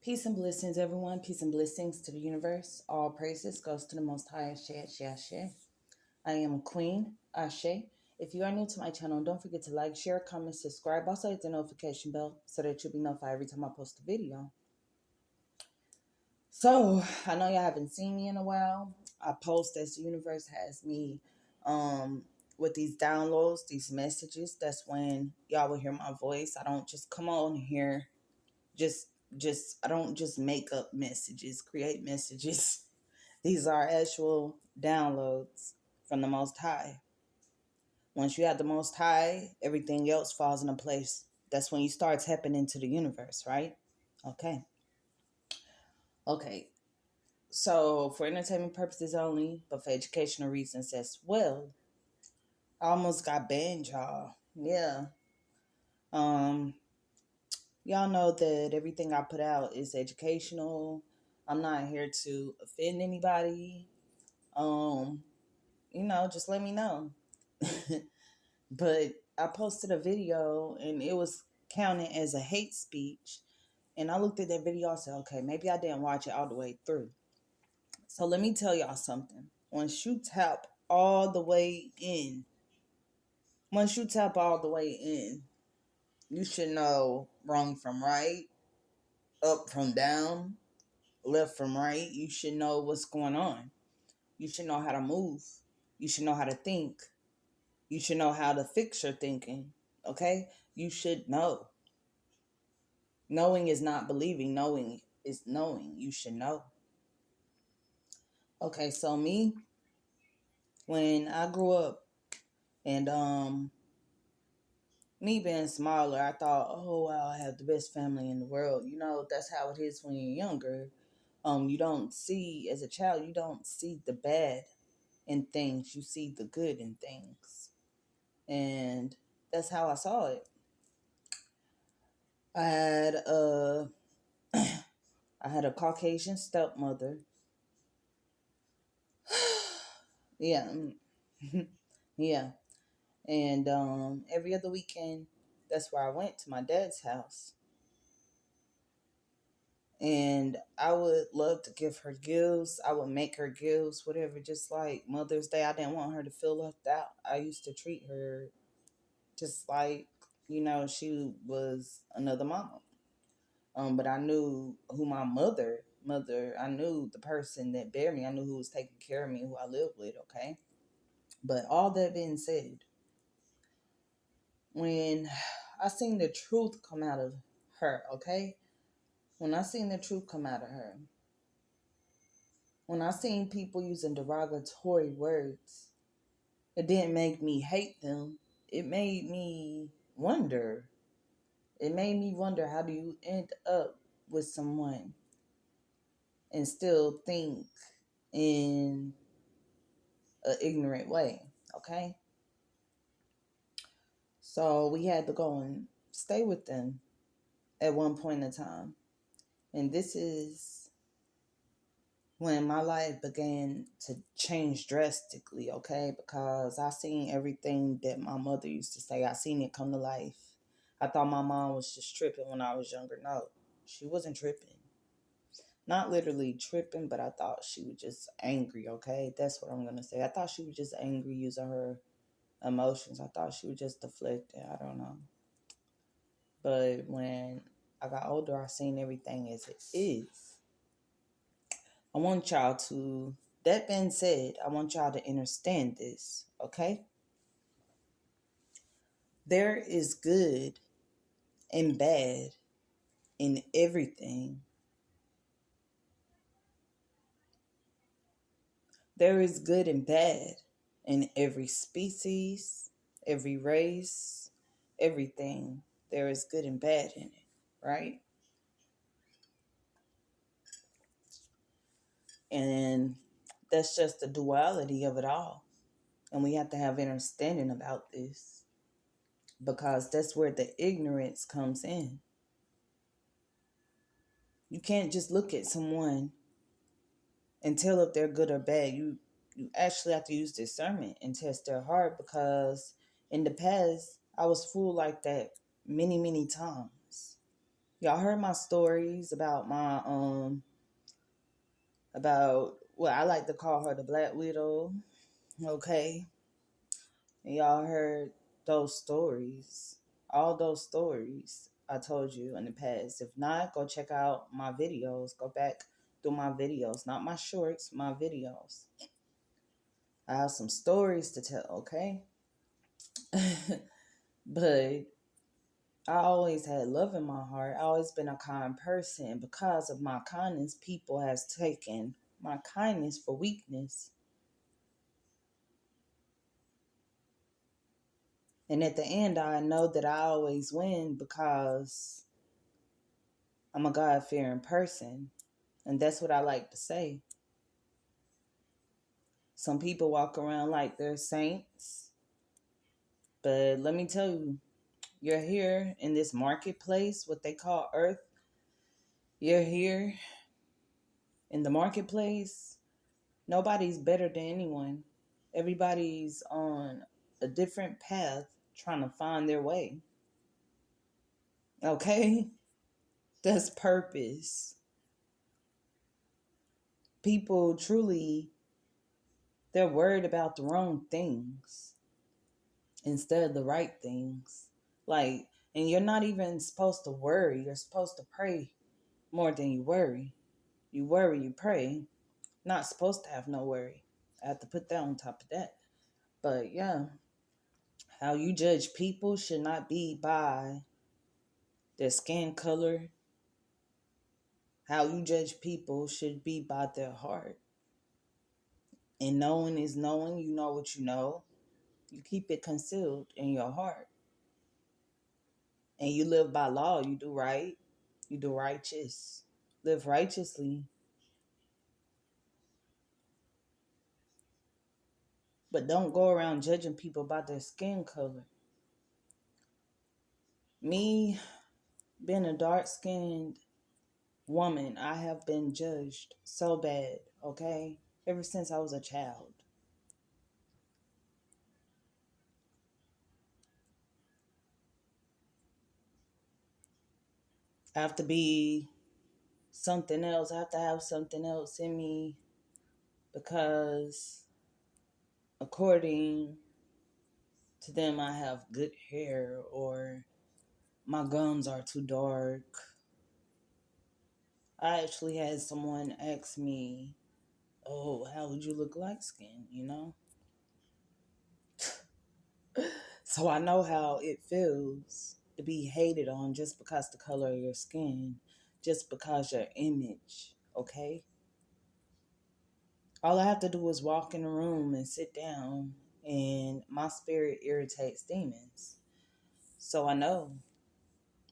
Peace and blessings, everyone. Peace and blessings to the universe. All praises goes to the Most High. Ashe, Ashe, Ashe. I am Queen Ashe. If you are new to my channel, don't forget to like, share, comment, subscribe. Also, hit the notification bell so that you'll be notified every time I post a video. So, I know y'all haven't seen me in a while. I post as the universe has me with these downloads, these messages. That's when y'all will hear my voice. I don't just come on here just I don't just make up messages, create messages. These are actual downloads from the Most High. Once you have the Most High, everything else falls into place. That's when you start tapping into the universe, right? Okay. Okay. So for entertainment purposes only, but for educational reasons as well. I almost got banned, y'all. Yeah. Um, Y'all know that everything I put out is educational. I'm not here to offend anybody. Um, just let me know. But I posted a video and it was counted as a hate speech. And I looked at that video, I said, okay, maybe I didn't watch it all the way through. So let me tell y'all something. Once you tap all the way in, once you tap all the way in, you should know wrong from right, up from down, left from right. You should know what's going on. You should know how to move. You should know how to think. You should know how to fix your thinking. Okay? You should know. Knowing is not believing. Knowing is knowing. You should know. Okay, so when I grew up and me being smaller, I thought, oh wow, I have the best family in the world. That's how it is when you're younger. You don't see as a child, you don't see the bad in things. You see the good in things. And that's how I saw it. I had a I had a Caucasian stepmother. Yeah. Yeah. And every other weekend, that's where I went to my dad's house. And I would love to give her gifts. I would make her gifts, whatever, just like Mother's Day. I didn't want her to feel left out. I used to treat her just like, she was another mom. But I knew who my mother, I knew the person that bare me. I knew who was taking care of me, who I lived with, okay? But all that being said, when I seen the truth come out of her, okay? When I seen the truth come out of her, when I seen people using derogatory words, it didn't make me hate them. It made me wonder. It made me wonder, how do you end up with someone and still think in an ignorant way, okay? So we had to go and stay with them at one point in time. And this is when my life began to change drastically, okay? Because I seen everything that my mother used to say. I seen it come to life. I thought my mom was just tripping when I was younger. No, she wasn't tripping. Not literally tripping, but I thought she was just angry, okay? That's what I'm going to say. I thought she was just angry using her emotions. I thought she was just deflecting. I don't know. But when I got older, I seen everything as it is. I want y'all to, that being said, I want y'all to understand this, okay? There is good and bad in everything. There is good and bad in every species, every race, everything. There is good and bad in it, right? And that's just the duality of it all. And we have to have understanding about this because that's where the ignorance comes in. You can't just look at someone and tell if they're good or bad. You actually have to use discernment and test their heart, because in the past I was fooled like that many, many times. Y'all heard my stories about my about what I like to call her the Black Widow. Okay. And y'all heard those stories. All those stories I told you in the past. If not, go check out my videos. Go back through my videos. Not my shorts, my videos. I have some stories to tell, okay? But I always had love in my heart. I always been a kind person. Because of my kindness, people has taken my kindness for weakness. And at the end, I know that I always win because I'm a God fearing person. And that's what I like to say. Some people walk around like they're saints. But let me tell you, you're here in this marketplace, what they call earth. You're here in the marketplace. Nobody's better than anyone. Everybody's on a different path trying to find their way. Okay? That's purpose. People truly, they're worried about the wrong things instead of the right things. Like, and you're not even supposed to worry. You're supposed to pray more than you worry. You worry, you pray. Not supposed to have no worry. I have to put that on top of that. But yeah, how you judge people should not be by their skin color. How you judge people should be by their heart. And knowing is knowing. You know what you know. You keep it concealed in your heart. And you live by law. You do right. You do righteous. Live righteously. But don't go around judging people by their skin color. Me, being a dark skinned woman, I have been judged so bad, okay? Ever since I was a child. I have to be something else. I have to have something else in me because, according to them, I have good hair or my gums are too dark. I actually had someone ask me, "Oh, how would you look light skin?" You know? So I know how it feels to be hated on just because the color of your skin, just because your image, okay? All I have to do is walk in a room and sit down, and my spirit irritates demons. So I know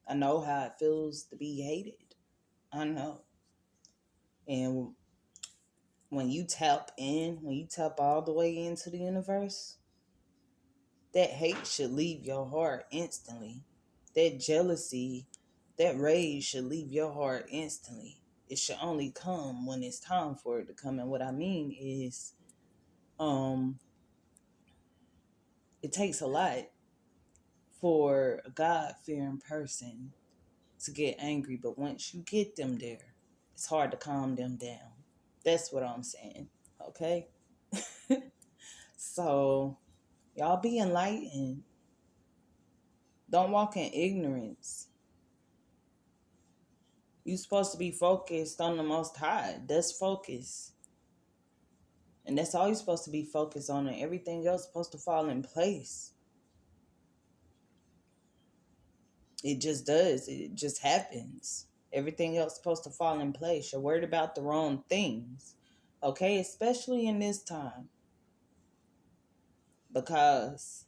how it feels to be hated. I know. And when you tap all the way into the universe, that hate should leave your heart instantly. That jealousy, that rage should leave your heart instantly. It should only come when it's time for it to come. And what I mean is, um, it takes a lot for a God fearing person to get angry, but once you get them there, it's hard to calm them down. That's what I'm saying. Okay? So, y'all be enlightened. Don't walk in ignorance. You're supposed to be focused on the Most High. That's focus. And that's all you're supposed to be focused on, and everything else is supposed to fall in place. It just does. It just happens. Everything else is supposed to fall in place. You're worried about the wrong things. Okay? Especially in this time. Because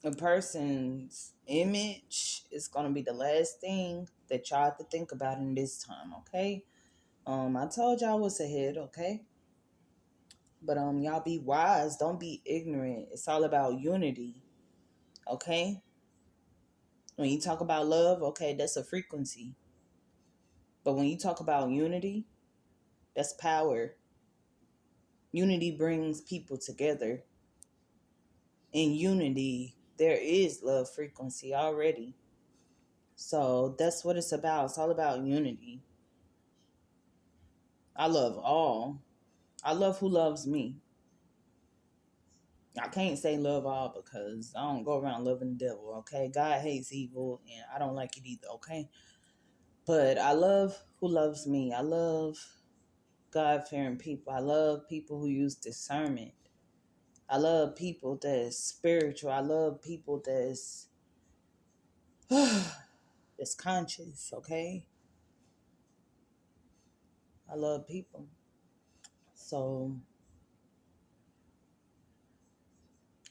a person's image is going to be the last thing that y'all have to think about in this time. Okay? I told y'all what's ahead. Okay? But y'all be wise. Don't be ignorant. It's all about unity. Okay? When you talk about love, okay, that's a frequency. But when you talk about unity, that's power. Unity brings people together. In unity, there is love frequency already. So that's what it's about. It's all about unity. I love all. I love who loves me. I can't say love all because I don't go around loving the devil, okay? God hates evil and I don't like it either, okay? But I love who loves me. I love God fearing people. I love people who use discernment. I love people that's spiritual. I love people that's conscious, okay? I love people. So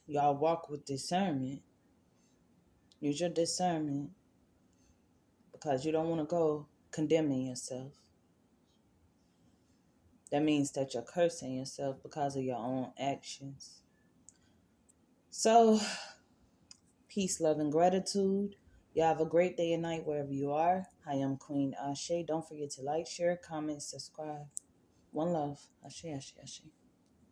y'all walk with discernment. Use your discernment because you don't want to go condemning yourself. That means that you're cursing yourself because of your own actions. So, peace, love, and gratitude. You have a great day and night wherever you are. I am Queen Ashe. Don't forget to like, share, comment, subscribe. One love. Ashe, Ashe, Ashe.